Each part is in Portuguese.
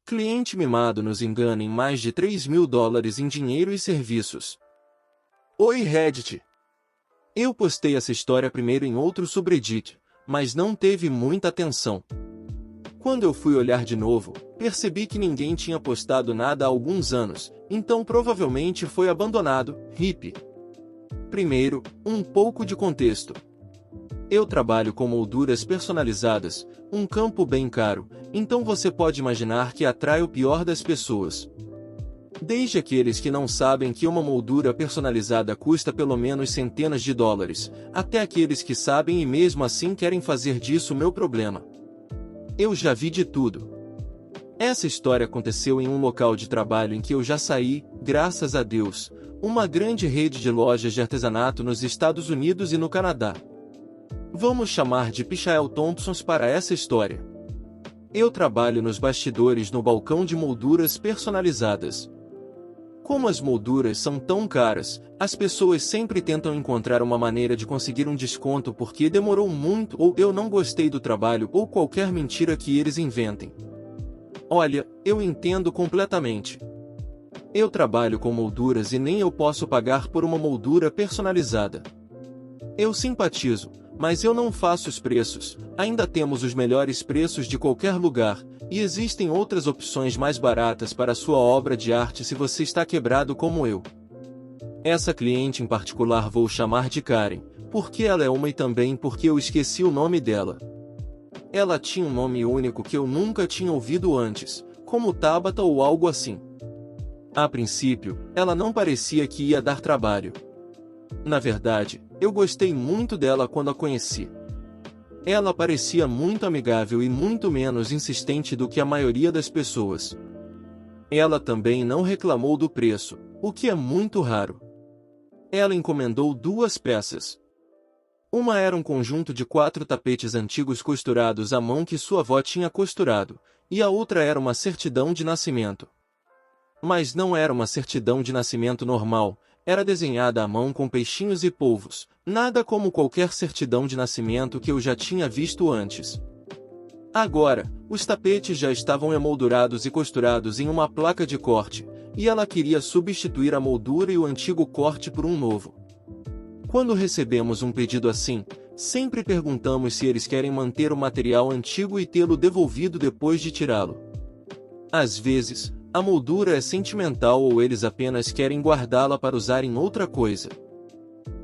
Cliente mimado nos engana em mais de US$ 3.000 em dinheiro e serviços. Oi Reddit! Eu postei essa história primeiro em outro subreddit, mas não teve muita atenção. Quando eu fui olhar de novo, percebi que ninguém tinha postado nada há alguns anos, então provavelmente foi abandonado. Hippie. Primeiro, um pouco de contexto. Eu trabalho com molduras personalizadas, um campo bem caro, então você pode imaginar que atrai o pior das pessoas. Desde aqueles que não sabem que uma moldura personalizada custa pelo menos centenas de dólares, até aqueles que sabem e mesmo assim querem fazer disso meu problema. Eu já vi de tudo. Essa história aconteceu em um local de trabalho em que eu já saí, graças a Deus, uma grande rede de lojas de artesanato nos Estados Unidos e no Canadá. Vamos chamar de Pichael Thompsons para essa história. Eu trabalho nos bastidores no balcão de molduras personalizadas. Como as molduras são tão caras, as pessoas sempre tentam encontrar uma maneira de conseguir um desconto porque demorou muito ou eu não gostei do trabalho ou qualquer mentira que eles inventem. Olha, eu entendo completamente. Eu trabalho com molduras e nem eu posso pagar por uma moldura personalizada. Eu simpatizo, mas eu não faço os preços. Ainda temos os melhores preços de qualquer lugar, e existem outras opções mais baratas para a sua obra de arte se você está quebrado como eu. Essa cliente em particular vou chamar de Karen, porque ela é uma e também porque eu esqueci o nome dela. Ela tinha um nome único que eu nunca tinha ouvido antes, como Tabata ou algo assim. A princípio, ela não parecia que ia dar trabalho. Na verdade, eu gostei muito dela quando a conheci. Ela parecia muito amigável e muito menos insistente do que a maioria das pessoas. Ela também não reclamou do preço, o que é muito raro. Ela encomendou 2 peças. Uma era um conjunto de 4 tapetes antigos costurados à mão que sua avó tinha costurado, e a outra era uma certidão de nascimento. Mas não era uma certidão de nascimento normal, era desenhada à mão com peixinhos e polvos, nada como qualquer certidão de nascimento que eu já tinha visto antes. Agora, os tapetes já estavam emoldurados e costurados em uma placa de corte, e ela queria substituir a moldura e o antigo corte por um novo. Quando recebemos um pedido assim, sempre perguntamos se eles querem manter o material antigo e tê-lo devolvido depois de tirá-lo. Às vezes, a moldura é sentimental ou eles apenas querem guardá-la para usar em outra coisa.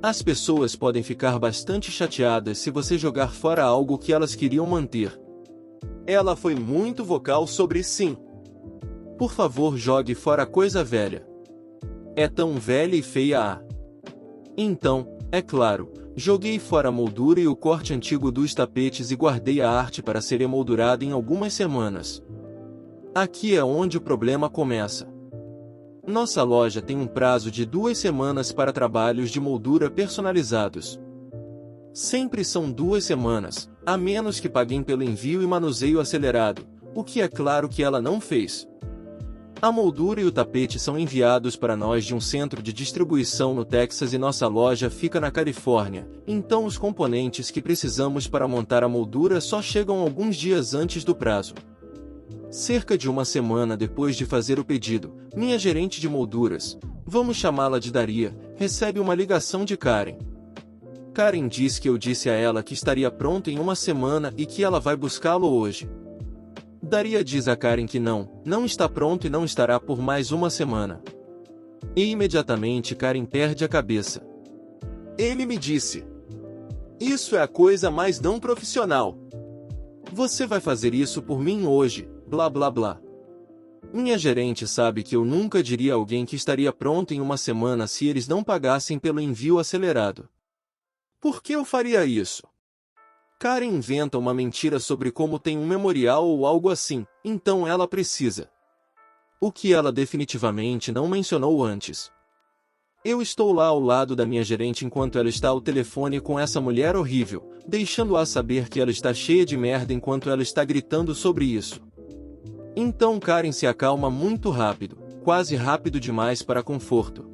As pessoas podem ficar bastante chateadas se você jogar fora algo que elas queriam manter. Ela foi muito vocal sobre sim. Por favor, jogue fora a coisa velha. É tão velha e feia. Então, é claro, joguei fora a moldura e o corte antigo dos tapetes e guardei a arte para ser emoldurada em algumas semanas. Aqui é onde o problema começa. Nossa loja tem um prazo de 2 semanas para trabalhos de moldura personalizados. Sempre são 2 semanas, a menos que paguem pelo envio e manuseio acelerado, o que é claro que ela não fez. A moldura e o tapete são enviados para nós de um centro de distribuição no Texas e nossa loja fica na Califórnia, então os componentes que precisamos para montar a moldura só chegam alguns dias antes do prazo. Cerca de uma semana depois de fazer o pedido, minha gerente de molduras, vamos chamá-la de Daria, recebe uma ligação de Karen. Karen diz que eu disse a ela que estaria pronto em uma semana e que ela vai buscá-lo hoje. Daria diz a Karen que não está pronto e não estará por mais uma semana. E imediatamente Karen perde a cabeça. Ele me disse: "Isso é a coisa mais não profissional. Você vai fazer isso por mim hoje, blá blá blá." Minha gerente sabe que eu nunca diria a alguém que estaria pronto em uma semana se eles não pagassem pelo envio acelerado. Por que eu faria isso? Karen inventa uma mentira sobre como tem um memorial ou algo assim, então ela precisa. O que ela definitivamente não mencionou antes. Eu estou lá ao lado da minha gerente enquanto ela está ao telefone com essa mulher horrível, deixando-a saber que ela está cheia de merda enquanto ela está gritando sobre isso. Então Karen se acalma muito rápido, quase rápido demais para conforto.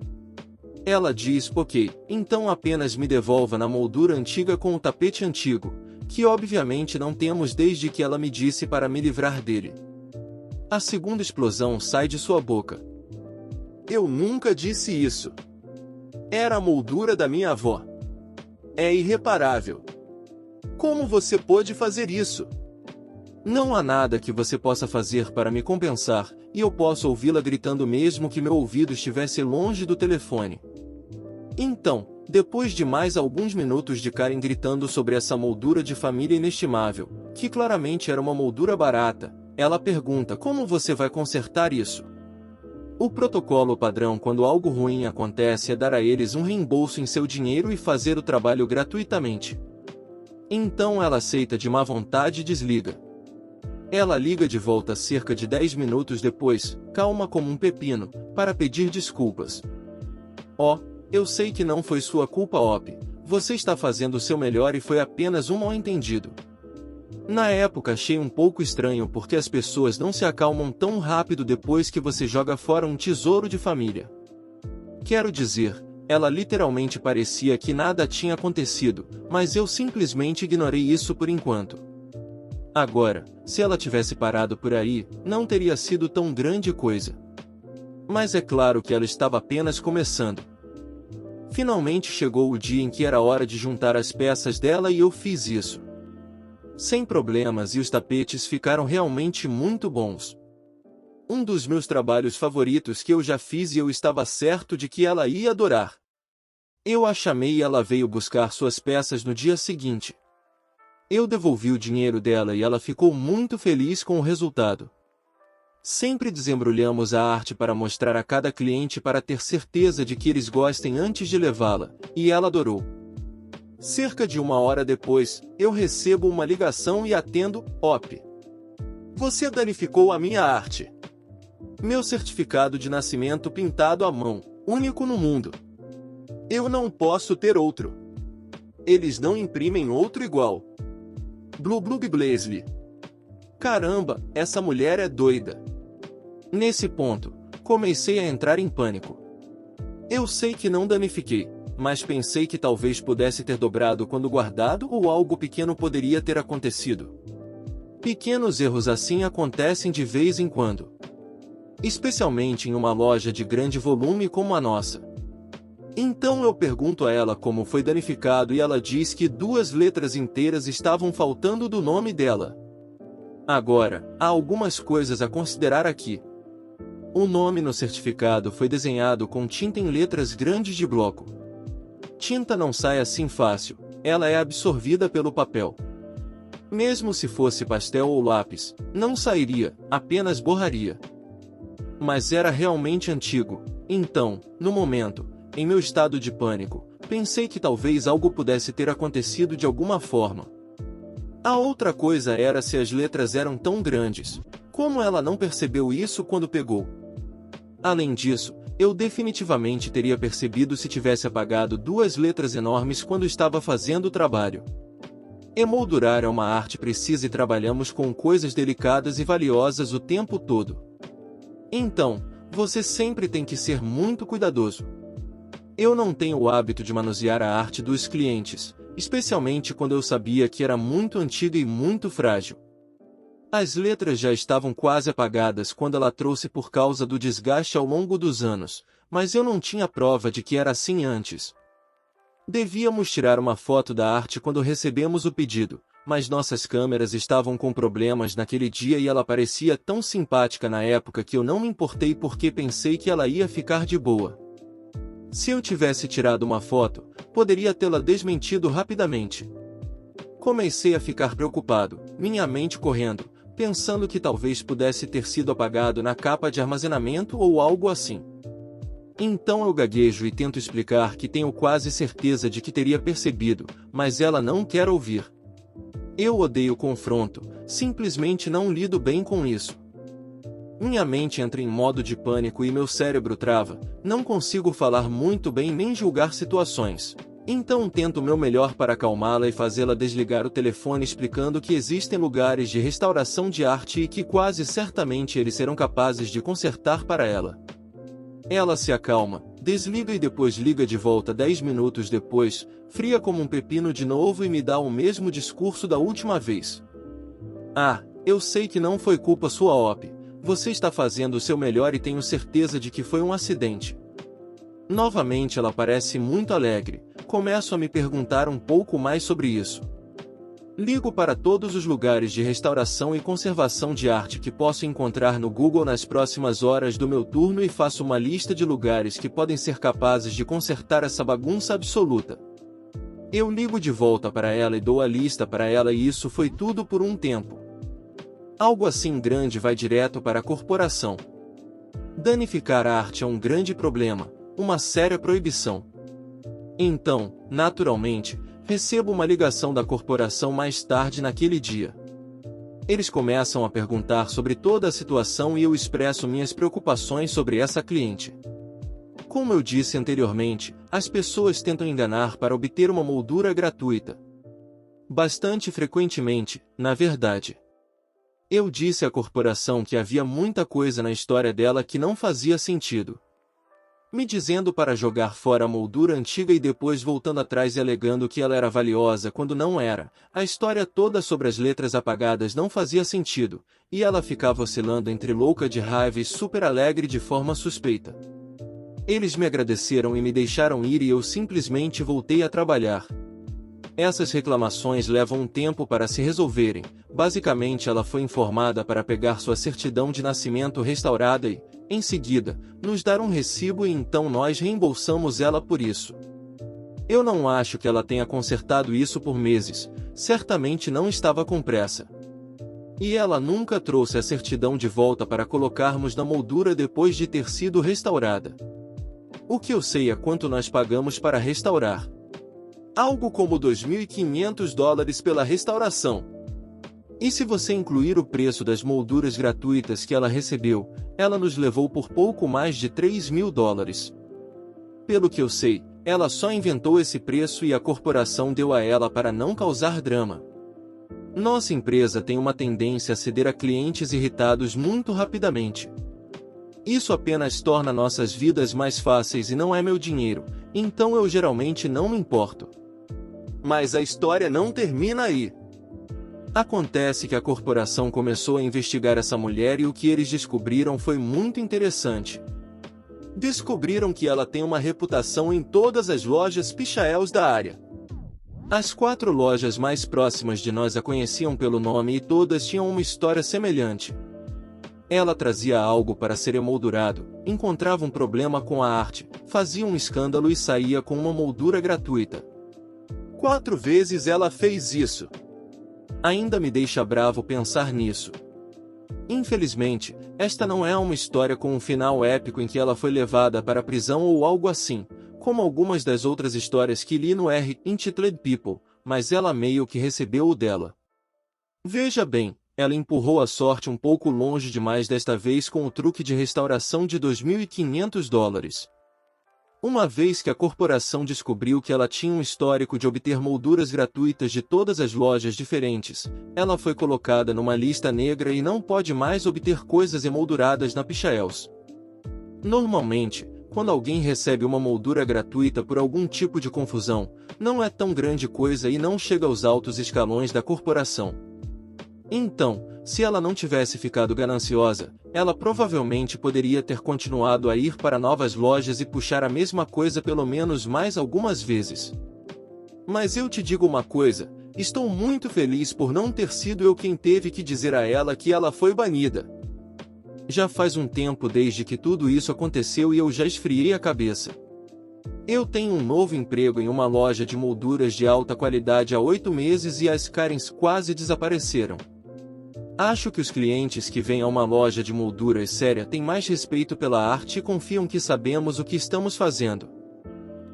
Ela diz: "Ok, então apenas me devolva na moldura antiga com o tapete antigo, que obviamente não temos desde que ela me disse para me livrar dele." A segunda explosão sai de sua boca. Eu nunca disse isso. Era a moldura da minha avó. É irreparável. Como você pôde fazer isso? Não há nada que você possa fazer para me compensar, e eu posso ouvi-la gritando mesmo que meu ouvido estivesse longe do telefone. Então, depois de mais alguns minutos de Karen gritando sobre essa moldura de família inestimável, que claramente era uma moldura barata, ela pergunta como você vai consertar isso. O protocolo padrão quando algo ruim acontece é dar a eles um reembolso em seu dinheiro e fazer o trabalho gratuitamente. Então ela aceita de má vontade e desliga. Ela liga de volta cerca de 10 minutos depois, calma como um pepino, para pedir desculpas. Oh, eu sei que não foi sua culpa, Op. Você está fazendo o seu melhor e foi apenas um mal-entendido. Na época achei um pouco estranho porque as pessoas não se acalmam tão rápido depois que você joga fora um tesouro de família. Quero dizer, ela literalmente parecia que nada tinha acontecido, mas eu simplesmente ignorei isso por enquanto. Agora, se ela tivesse parado por aí, não teria sido tão grande coisa. Mas é claro que ela estava apenas começando. Finalmente chegou o dia em que era hora de juntar as peças dela e eu fiz isso. Sem problemas e os tapetes ficaram realmente muito bons. Um dos meus trabalhos favoritos que eu já fiz e eu estava certo de que ela ia adorar. Eu a chamei e ela veio buscar suas peças no dia seguinte. Eu devolvi o dinheiro dela e ela ficou muito feliz com o resultado. Sempre desembrulhamos a arte para mostrar a cada cliente para ter certeza de que eles gostem antes de levá-la, e ela adorou. Cerca de 1 hora depois, eu recebo uma ligação e atendo. Op. Você danificou a minha arte. Meu certificado de nascimento pintado à mão, único no mundo. Eu não posso ter outro. Eles não imprimem outro igual. Blub Blazely. Caramba, essa mulher é doida. Nesse ponto, comecei a entrar em pânico. Eu sei que não danifiquei, mas pensei que talvez pudesse ter dobrado quando guardado ou algo pequeno poderia ter acontecido. Pequenos erros assim acontecem de vez em quando. Especialmente em uma loja de grande volume como a nossa. Então eu pergunto a ela como foi danificado e ela diz que 2 letras inteiras estavam faltando do nome dela. Agora, há algumas coisas a considerar aqui. O nome no certificado foi desenhado com tinta em letras grandes de bloco. Tinta não sai assim fácil, ela é absorvida pelo papel. Mesmo se fosse pastel ou lápis, não sairia, apenas borraria. Mas era realmente antigo, então, no momento, em meu estado de pânico, pensei que talvez algo pudesse ter acontecido de alguma forma. A outra coisa era se as letras eram tão grandes. Como ela não percebeu isso quando pegou? Além disso, eu definitivamente teria percebido se tivesse apagado 2 letras enormes quando estava fazendo o trabalho. Emoldurar é uma arte precisa e trabalhamos com coisas delicadas e valiosas o tempo todo. Então, você sempre tem que ser muito cuidadoso. Eu não tenho o hábito de manusear a arte dos clientes, especialmente quando eu sabia que era muito antiga e muito frágil. As letras já estavam quase apagadas quando ela trouxe por causa do desgaste ao longo dos anos, mas eu não tinha prova de que era assim antes. Devíamos tirar uma foto da arte quando recebemos o pedido, mas nossas câmeras estavam com problemas naquele dia e ela parecia tão simpática na época que eu não me importei porque pensei que ela ia ficar de boa. Se eu tivesse tirado uma foto, poderia tê-la desmentido rapidamente. Comecei a ficar preocupado, minha mente correndo, pensando que talvez pudesse ter sido apagado na capa de armazenamento ou algo assim. Então eu gaguejo e tento explicar que tenho quase certeza de que teria percebido, mas ela não quer ouvir. Eu odeio confronto, simplesmente não lido bem com isso. Minha mente entra em modo de pânico e meu cérebro trava, não consigo falar muito bem nem julgar situações. Então tento o meu melhor para acalmá-la e fazê-la desligar o telefone explicando que existem lugares de restauração de arte e que quase certamente eles serão capazes de consertar para ela. Ela se acalma, desliga e depois liga de volta 10 minutos depois, fria como um pepino de novo e me dá o mesmo discurso da última vez. Ah, eu sei que não foi culpa sua, Op. Você está fazendo o seu melhor e tenho certeza de que foi um acidente. Novamente ela parece muito alegre. Começo a me perguntar um pouco mais sobre isso. Ligo para todos os lugares de restauração e conservação de arte que posso encontrar no Google nas próximas horas do meu turno e faço uma lista de lugares que podem ser capazes de consertar essa bagunça absoluta. Eu ligo de volta para ela e dou a lista para ela e isso foi tudo por um tempo. Algo assim grande vai direto para a corporação. Danificar a arte é um grande problema, uma séria proibição. Então, naturalmente, recebo uma ligação da corporação mais tarde naquele dia. Eles começam a perguntar sobre toda a situação e eu expresso minhas preocupações sobre essa cliente. Como eu disse anteriormente, as pessoas tentam enganar para obter uma moldura gratuita. Bastante frequentemente, na verdade. Eu disse à corporação que havia muita coisa na história dela que não fazia sentido. Me dizendo para jogar fora a moldura antiga e depois voltando atrás e alegando que ela era valiosa quando não era. A história toda sobre as letras apagadas não fazia sentido, e ela ficava oscilando entre louca de raiva e super alegre de forma suspeita. Eles me agradeceram e me deixaram ir e eu simplesmente voltei a trabalhar. Essas reclamações levam um tempo para se resolverem. Basicamente ela foi informada para pegar sua certidão de nascimento restaurada e, em seguida, nos dar um recibo e então nós reembolsamos ela por isso. Eu não acho que ela tenha consertado isso por meses, certamente não estava com pressa. E ela nunca trouxe a certidão de volta para colocarmos na moldura depois de ter sido restaurada. O que eu sei é quanto nós pagamos para restaurar. Algo como $2.500 pela restauração. E se você incluir o preço das molduras gratuitas que ela recebeu, ela nos levou por pouco mais de $3.000. Pelo que eu sei, ela só inventou esse preço e a corporação deu a ela para não causar drama. Nossa empresa tem uma tendência a ceder a clientes irritados muito rapidamente. Isso apenas torna nossas vidas mais fáceis e não é meu dinheiro, então eu geralmente não me importo. Mas a história não termina aí. Acontece que a corporação começou a investigar essa mulher e o que eles descobriram foi muito interessante. Descobriram que ela tem uma reputação em todas as lojas pichaels da área. As 4 lojas mais próximas de nós a conheciam pelo nome e todas tinham uma história semelhante. Ela trazia algo para ser emoldurado, encontrava um problema com a arte, fazia um escândalo e saía com uma moldura gratuita. 4 vezes ela fez isso. Ainda me deixa bravo pensar nisso. Infelizmente, esta não é uma história com um final épico em que ela foi levada para a prisão ou algo assim, como algumas das outras histórias que li no Intituled People, mas ela meio que recebeu o dela. Veja bem, ela empurrou a sorte um pouco longe demais desta vez com o truque de restauração de $2.500. Uma vez que a corporação descobriu que ela tinha um histórico de obter molduras gratuitas de todas as lojas diferentes, ela foi colocada numa lista negra e não pode mais obter coisas emolduradas na Pichaels. Normalmente, quando alguém recebe uma moldura gratuita por algum tipo de confusão, não é tão grande coisa e não chega aos altos escalões da corporação. Então, se ela não tivesse ficado gananciosa, ela provavelmente poderia ter continuado a ir para novas lojas e puxar a mesma coisa pelo menos mais algumas vezes. Mas eu te digo uma coisa, estou muito feliz por não ter sido eu quem teve que dizer a ela que ela foi banida. Já faz um tempo desde que tudo isso aconteceu e eu já esfriei a cabeça. Eu tenho um novo emprego em uma loja de molduras de alta qualidade há 8 meses e as Karens quase desapareceram. Acho que os clientes que vêm a uma loja de molduras séria têm mais respeito pela arte e confiam que sabemos o que estamos fazendo.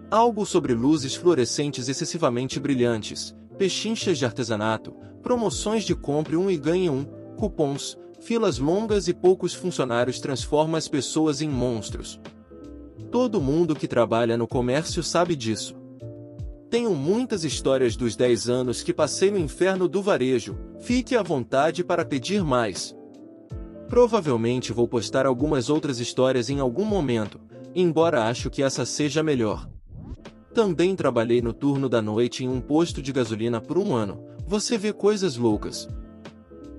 Algo sobre luzes fluorescentes excessivamente brilhantes, pechinchas de artesanato, promoções de compre um e ganhe um, cupons, filas longas e poucos funcionários transforma as pessoas em monstros. Todo mundo que trabalha no comércio sabe disso. Tenho muitas histórias dos 10 anos que passei no inferno do varejo, fique à vontade para pedir mais. Provavelmente vou postar algumas outras histórias em algum momento, embora acho que essa seja a melhor. Também trabalhei no turno da noite em um posto de gasolina por 1 ano, você vê coisas loucas.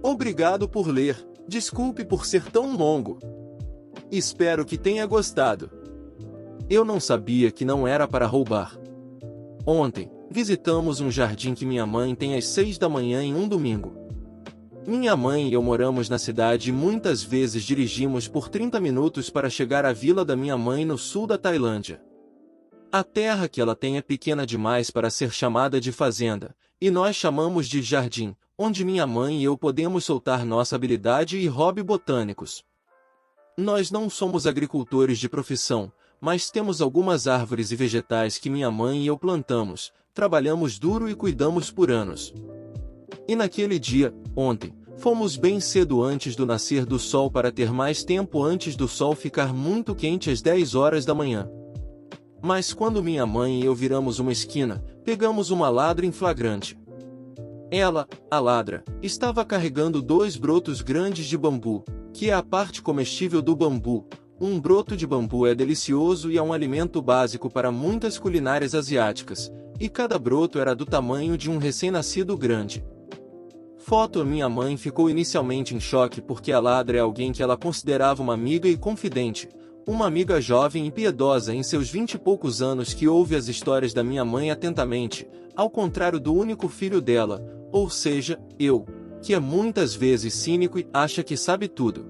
Obrigado por ler. Desculpe por ser tão longo. Espero que tenha gostado. Eu não sabia que não era para roubar. Ontem, visitamos um jardim que minha mãe tem às 6 da manhã em um domingo. Minha mãe e eu moramos na cidade e muitas vezes dirigimos por 30 minutos para chegar à vila da minha mãe no sul da Tailândia. A terra que ela tem é pequena demais para ser chamada de fazenda, e nós chamamos de jardim, onde minha mãe e eu podemos soltar nossa habilidade e hobby botânicos. Nós não somos agricultores de profissão, mas temos algumas árvores e vegetais que minha mãe e eu plantamos, trabalhamos duro e cuidamos por anos. E naquele dia, ontem, fomos bem cedo antes do nascer do sol para ter mais tempo antes do sol ficar muito quente às 10 horas da manhã. Mas quando minha mãe e eu viramos uma esquina, pegamos uma ladra em flagrante. Ela, a ladra, estava carregando 2 brotos grandes de bambu, que é a parte comestível do bambu. Um broto de bambu é delicioso e é um alimento básico para muitas culinárias asiáticas, e cada broto era do tamanho de um recém-nascido grande. Minha mãe ficou inicialmente em choque porque a ladra é alguém que ela considerava uma amiga e confidente, uma amiga jovem e piedosa em seus 20 e poucos anos que ouve as histórias da minha mãe atentamente, ao contrário do único filho dela, ou seja, eu, que é muitas vezes cínico e acha que sabe tudo.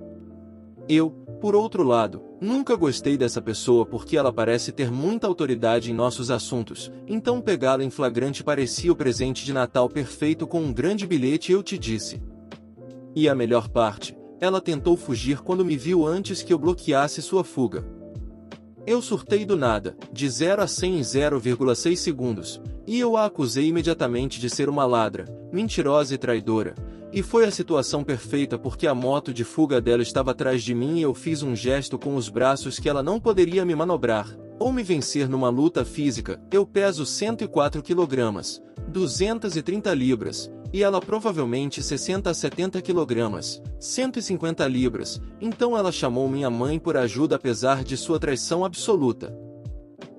Eu, por outro lado, nunca gostei dessa pessoa porque ela parece ter muita autoridade em nossos assuntos, então pegá-la em flagrante parecia o presente de Natal perfeito com um grande bilhete eu te disse. E a melhor parte, ela tentou fugir quando me viu antes que eu bloqueasse sua fuga. Eu surtei do nada, de 0 a 100 em 0,6 segundos, e eu a acusei imediatamente de ser uma ladra, mentirosa e traidora. E foi a situação perfeita porque a moto de fuga dela estava atrás de mim e eu fiz um gesto com os braços que ela não poderia me manobrar, ou me vencer numa luta física. Eu peso 104 kg, 230 libras, e ela provavelmente 60 a 70 kg, 150 libras, então ela chamou minha mãe por ajuda apesar de sua traição absoluta.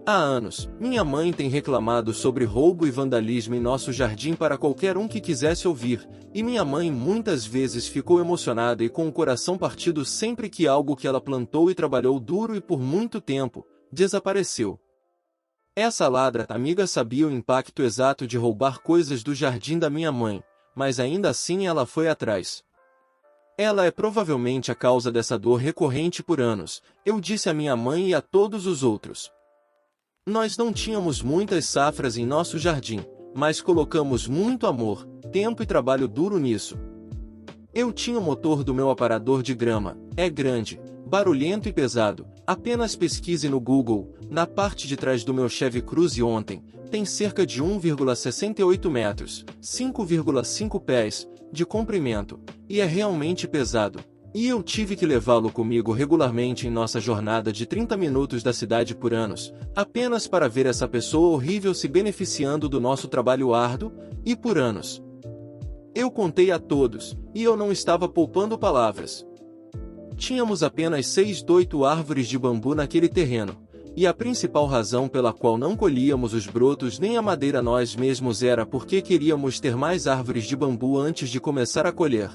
Há anos, minha mãe tem reclamado sobre roubo e vandalismo em nosso jardim para qualquer um que quisesse ouvir, e minha mãe muitas vezes ficou emocionada e com o coração partido sempre que algo que ela plantou e trabalhou duro e por muito tempo, desapareceu. Essa ladra amiga sabia o impacto exato de roubar coisas do jardim da minha mãe, mas ainda assim ela foi atrás. Ela é provavelmente a causa dessa dor recorrente por anos, eu disse à minha mãe e a todos os outros. Nós não tínhamos muitas safras em nosso jardim, mas colocamos muito amor, tempo e trabalho duro nisso. Eu tinha o motor do meu aparador de grama, é grande, barulhento e pesado, apenas pesquise no Google, na parte de trás do meu Chevy Cruze ontem, tem cerca de 1,68 metros, 5,5 pés, de comprimento, e é realmente pesado. E eu tive que levá-lo comigo regularmente em nossa jornada de 30 minutos da cidade por anos, apenas para ver essa pessoa horrível se beneficiando do nosso trabalho árduo, e por anos. Eu contei a todos, e eu não estava poupando palavras. Tínhamos apenas 6 de 8 árvores de bambu naquele terreno, e a principal razão pela qual não colhíamos os brotos nem a madeira nós mesmos era porque queríamos ter mais árvores de bambu antes de começar a colher.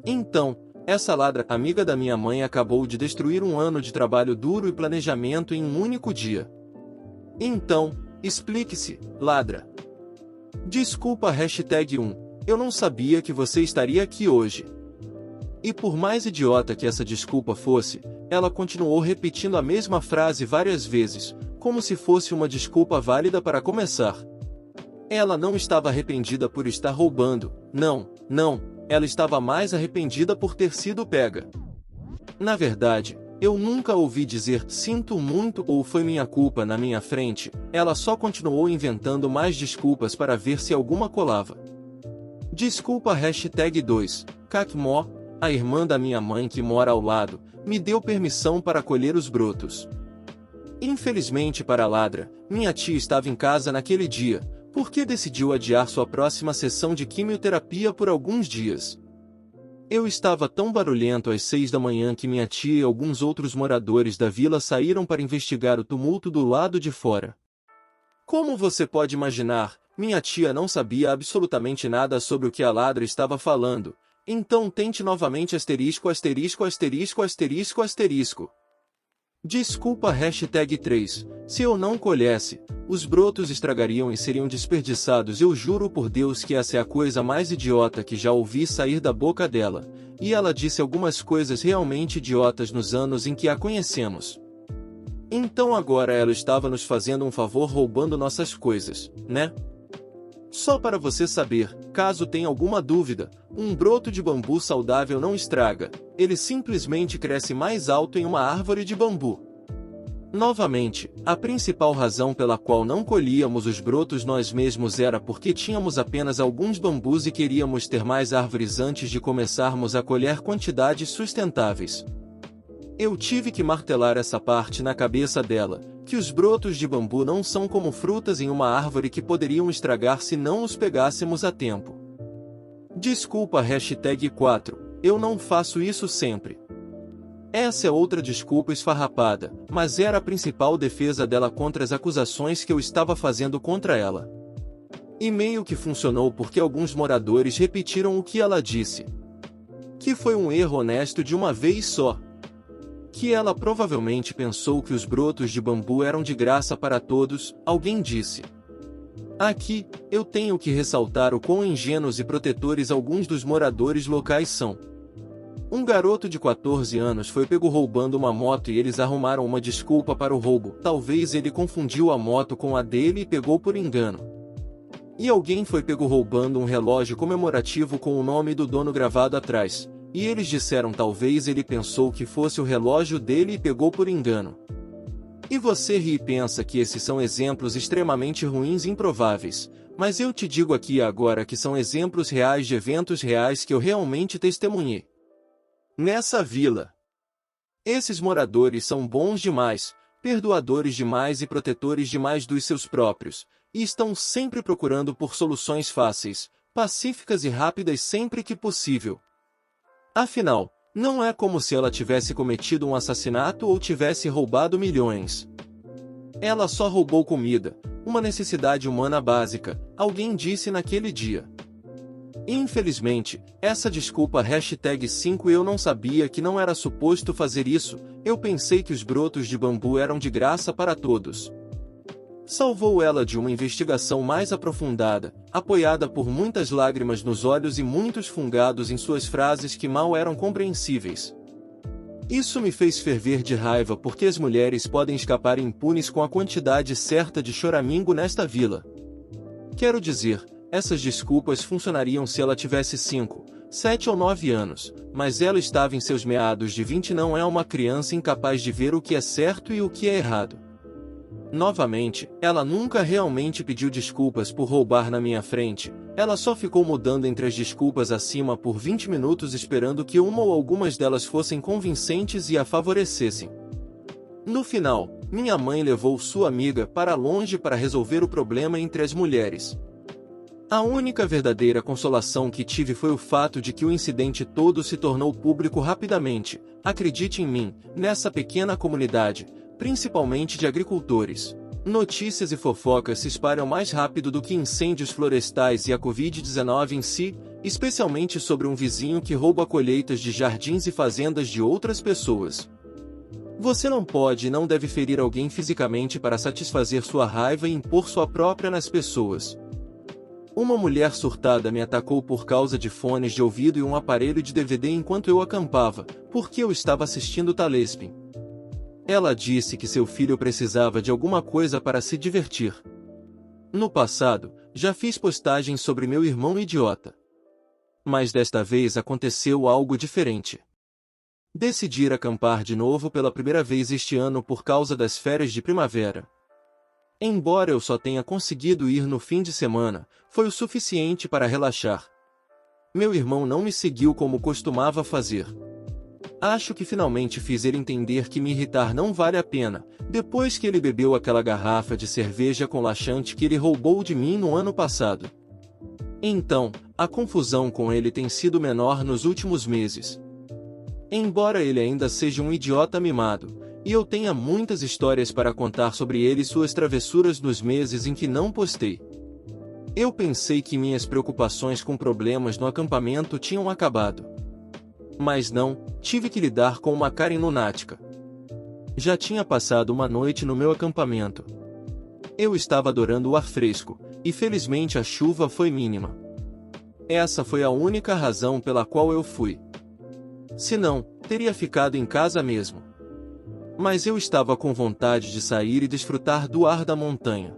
Então, essa ladra amiga da minha mãe acabou de destruir um ano de trabalho duro e planejamento em um único dia. Então, explique-se, ladra. Desculpa #1, eu não sabia que você estaria aqui hoje. E por mais idiota que essa desculpa fosse, ela continuou repetindo a mesma frase várias vezes, como se fosse uma desculpa válida para começar. Ela não estava arrependida por estar roubando, não. Ela estava mais arrependida por ter sido pega. Na verdade, eu nunca ouvi dizer sinto muito ou foi minha culpa na minha frente, ela só continuou inventando mais desculpas para ver se alguma colava. Desculpa #2, Kakmo, a irmã da minha mãe que mora ao lado, me deu permissão para colher os brotos. Infelizmente para a ladra, minha tia estava em casa naquele dia, porque decidiu adiar sua próxima sessão de quimioterapia por alguns dias. Eu estava tão barulhento às 6 da manhã que minha tia e alguns outros moradores da vila saíram para investigar o tumulto do lado de fora. Como você pode imaginar, minha tia não sabia absolutamente nada sobre o que a ladra estava falando, Então tente novamente asterisco asterisco asterisco asterisco asterisco. Desculpa #3, se eu não colhesse, os brotos estragariam e seriam desperdiçados. Eu juro por Deus que essa é a coisa mais idiota que já ouvi sair da boca dela, e ela disse algumas coisas realmente idiotas nos anos em que a conhecemos. Então agora ela estava nos fazendo um favor roubando nossas coisas, né? Só para você saber, caso tenha alguma dúvida, um broto de bambu saudável não estraga, ele simplesmente cresce mais alto em uma árvore de bambu. Novamente, a principal razão pela qual não colhíamos os brotos nós mesmos era porque tínhamos apenas alguns bambus e queríamos ter mais árvores antes de começarmos a colher quantidades sustentáveis. Eu tive que martelar essa parte na cabeça dela, que os brotos de bambu não são como frutas em uma árvore que poderiam estragar se não os pegássemos a tempo. Desculpa #4, eu não faço isso sempre. Essa é outra desculpa esfarrapada, mas era a principal defesa dela contra as acusações que eu estava fazendo contra ela. E meio que funcionou porque alguns moradores repetiram o que ela disse. Que foi um erro honesto de uma vez só. Que ela provavelmente pensou que os brotos de bambu eram de graça para todos, alguém disse. Aqui, eu tenho que ressaltar o quão ingênuos e protetores alguns dos moradores locais são. Um garoto de 14 anos foi pego roubando uma moto e eles arrumaram uma desculpa para o roubo. Talvez ele confundiu a moto com a dele e pegou por engano. E alguém foi pego roubando um relógio comemorativo com o nome do dono gravado atrás. E eles disseram talvez ele pensou que fosse o relógio dele e pegou por engano. E você ri e pensa que esses são exemplos extremamente ruins e improváveis, mas eu te digo aqui e agora que são exemplos reais de eventos reais que eu realmente testemunhei. Nessa vila. Esses moradores são bons demais, perdoadores demais e protetores demais dos seus próprios, e estão sempre procurando por soluções fáceis, pacíficas e rápidas sempre que possível. Afinal, não é como se ela tivesse cometido um assassinato ou tivesse roubado milhões. Ela só roubou comida, uma necessidade humana básica, alguém disse naquele dia. Infelizmente, essa desculpa #5 eu não sabia que não era suposto fazer isso, eu pensei que os brotos de bambu eram de graça para todos. Salvou ela de uma investigação mais aprofundada, apoiada por muitas lágrimas nos olhos e muitos fungados em suas frases que mal eram compreensíveis. Isso me fez ferver de raiva porque as mulheres podem escapar impunes com a quantidade certa de choramingo nesta vila. Quero dizer, essas desculpas funcionariam se ela tivesse 5, 7 ou 9 anos, mas ela estava em seus meados de 20 e não é uma criança incapaz de ver o que é certo e o que é errado. Novamente, ela nunca realmente pediu desculpas por roubar na minha frente, ela só ficou mudando entre as desculpas acima por 20 minutos esperando que uma ou algumas delas fossem convincentes e a favorecessem. No final, minha mãe levou sua amiga para longe para resolver o problema entre as mulheres. A única verdadeira consolação que tive foi o fato de que o incidente todo se tornou público rapidamente, acredite em mim, nessa pequena comunidade, principalmente de agricultores. Notícias e fofocas se espalham mais rápido do que incêndios florestais e a Covid-19 em si, especialmente sobre um vizinho que rouba colheitas de jardins e fazendas de outras pessoas. Você não pode e não deve ferir alguém fisicamente para satisfazer sua raiva e impor sua própria nas pessoas. Uma mulher surtada me atacou por causa de fones de ouvido e um aparelho de DVD enquanto eu acampava, porque eu estava assistindo Talespin. Ela disse que seu filho precisava de alguma coisa para se divertir. No passado, já fiz postagens sobre meu irmão idiota. Mas desta vez aconteceu algo diferente. Decidi ir acampar de novo pela primeira vez este ano por causa das férias de primavera. Embora eu só tenha conseguido ir no fim de semana, foi o suficiente para relaxar. Meu irmão não me seguiu como costumava fazer. Acho que finalmente fiz ele entender que me irritar não vale a pena, depois que ele bebeu aquela garrafa de cerveja com laxante que ele roubou de mim no ano passado. Então, a confusão com ele tem sido menor nos últimos meses. Embora ele ainda seja um idiota mimado, e eu tenha muitas histórias para contar sobre ele e suas travessuras nos meses em que não postei. Eu pensei que minhas preocupações com problemas no acampamento tinham acabado. Mas não, tive que lidar com uma Karen lunática. Já tinha passado uma noite no meu acampamento. Eu estava adorando o ar fresco, e felizmente a chuva foi mínima. Essa foi a única razão pela qual eu fui. Se não, teria ficado em casa mesmo. Mas eu estava com vontade de sair e desfrutar do ar da montanha.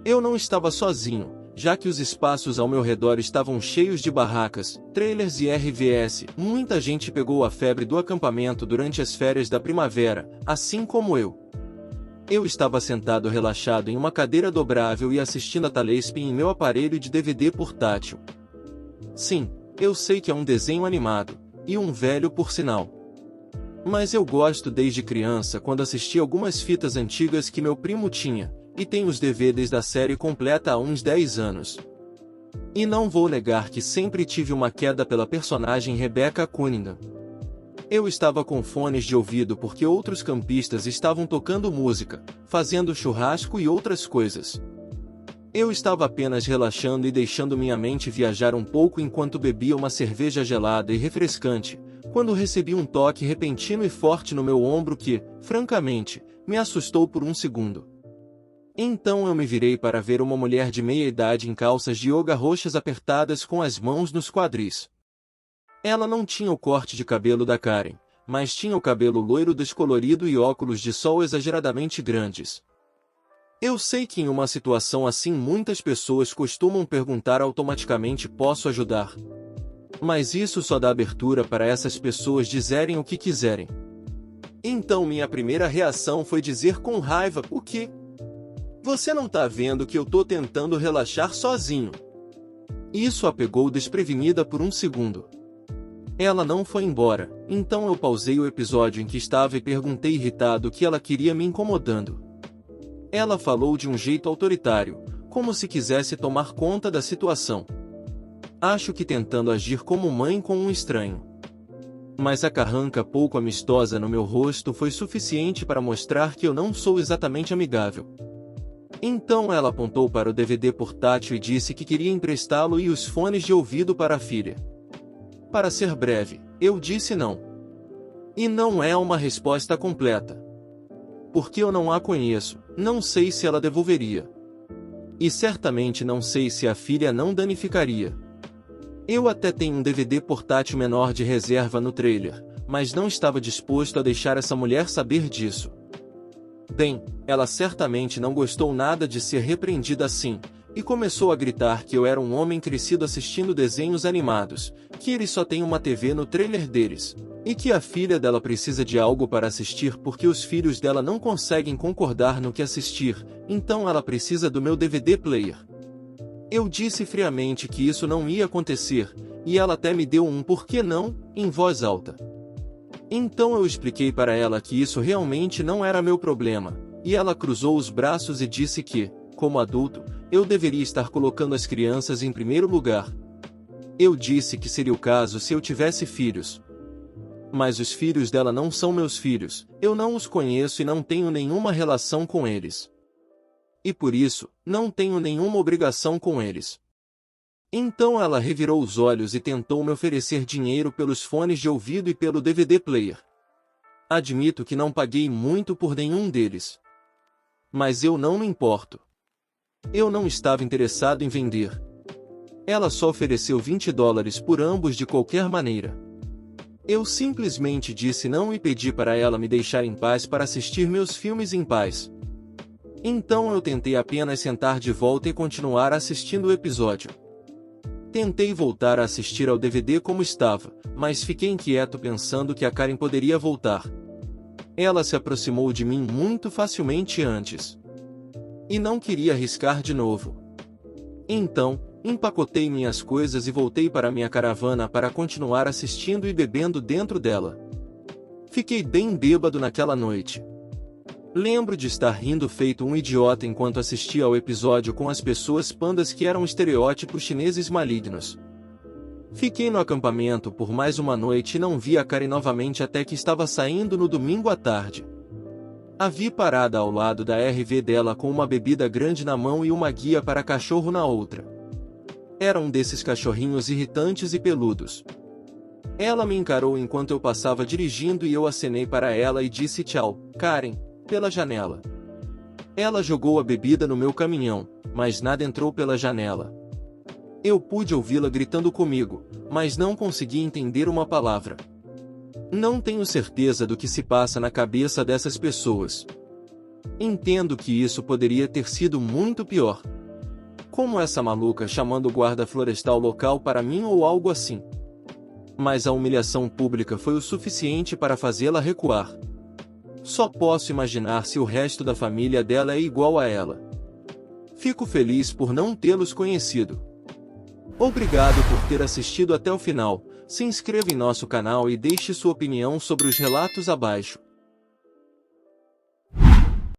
Eu não estava sozinho, já que os espaços ao meu redor estavam cheios de barracas, trailers e RVS. Muita gente pegou a febre do acampamento durante as férias da primavera, assim como eu. Eu estava sentado relaxado em uma cadeira dobrável e assistindo a Talespin em meu aparelho de DVD portátil. Sim, eu sei que é um desenho animado, e um velho por sinal. Mas eu gosto desde criança quando assisti algumas fitas antigas que meu primo tinha, e tenho os DVDs da série completa há uns 10 anos. E não vou negar que sempre tive uma queda pela personagem Rebecca Cunningham. Eu estava com fones de ouvido porque outros campistas estavam tocando música, fazendo churrasco e outras coisas. Eu estava apenas relaxando e deixando minha mente viajar um pouco enquanto bebia uma cerveja gelada e refrescante, quando recebi um toque repentino e forte no meu ombro que, francamente, me assustou por um segundo. Então eu me virei para ver uma mulher de meia-idade em calças de yoga roxas apertadas com as mãos nos quadris. Ela não tinha o corte de cabelo da Karen, mas tinha o cabelo loiro descolorido e óculos de sol exageradamente grandes. Eu sei que em uma situação assim muitas pessoas costumam perguntar automaticamente: posso ajudar? Mas isso só dá abertura para essas pessoas dizerem o que quiserem. Então minha primeira reação foi dizer com raiva: o quê? Você não tá vendo que eu tô tentando relaxar sozinho? Isso a pegou desprevenida por um segundo. Ela não foi embora, então eu pausei o episódio em que estava e perguntei irritado o que ela queria me incomodando. Ela falou de um jeito autoritário, como se quisesse tomar conta da situação. Acho que tentando agir como mãe com um estranho. Mas a carranca pouco amistosa no meu rosto foi suficiente para mostrar que eu não sou exatamente amigável. Então ela apontou para o DVD portátil e disse que queria emprestá-lo e os fones de ouvido para a filha. Para ser breve, eu disse não. E não é uma resposta completa. Porque eu não a conheço, não sei se ela devolveria. E certamente não sei se a filha não danificaria. Eu até tenho um DVD portátil menor de reserva no trailer, mas não estava disposto a deixar essa mulher saber disso. Bem, ela certamente não gostou nada de ser repreendida assim, e começou a gritar que eu era um homem crescido assistindo desenhos animados, que eles só têm uma TV no trailer deles, e que a filha dela precisa de algo para assistir porque os filhos dela não conseguem concordar no que assistir, então ela precisa do meu DVD player. Eu disse friamente que isso não ia acontecer, e ela até me deu um "por que não?" em voz alta. Então eu expliquei para ela que isso realmente não era meu problema, e ela cruzou os braços e disse que, como adulto, eu deveria estar colocando as crianças em primeiro lugar. Eu disse que seria o caso se eu tivesse filhos. Mas os filhos dela não são meus filhos, eu não os conheço e não tenho nenhuma relação com eles. E por isso, não tenho nenhuma obrigação com eles. Então ela revirou os olhos e tentou me oferecer dinheiro pelos fones de ouvido e pelo DVD player. Admito que não paguei muito por nenhum deles. Mas eu não me importo. Eu não estava interessado em vender. Ela só ofereceu $20 por ambos de qualquer maneira. Eu simplesmente disse não e pedi para ela me deixar em paz para assistir meus filmes em paz. Então eu tentei apenas sentar de volta e continuar assistindo o episódio. Tentei voltar a assistir ao DVD como estava, mas fiquei inquieto pensando que a Karen poderia voltar. Ela se aproximou de mim muito facilmente antes. E não queria arriscar de novo. Então, empacotei minhas coisas e voltei para minha caravana para continuar assistindo e bebendo dentro dela. Fiquei bem bêbado naquela noite. Lembro de estar rindo feito um idiota enquanto assistia ao episódio com as pessoas pandas que eram estereótipos chineses malignos. Fiquei no acampamento por mais uma noite e não vi a Karen novamente até que estava saindo no domingo à tarde. A vi parada ao lado da RV dela com uma bebida grande na mão e uma guia para cachorro na outra. Era um desses cachorrinhos irritantes e peludos. Ela me encarou enquanto eu passava dirigindo e eu acenei para ela e disse tchau, Karen, pela janela. Ela jogou a bebida no meu caminhão, mas nada entrou pela janela. Eu pude ouvi-la gritando comigo, mas não consegui entender uma palavra. Não tenho certeza do que se passa na cabeça dessas pessoas. Entendo que isso poderia ter sido muito pior. Como essa maluca chamando o guarda florestal local para mim ou algo assim. Mas a humilhação pública foi o suficiente para fazê-la recuar. Só posso imaginar se o resto da família dela é igual a ela. Fico feliz por não tê-los conhecido. Obrigado por ter assistido até o final. Se inscreva em nosso canal e deixe sua opinião sobre os relatos abaixo.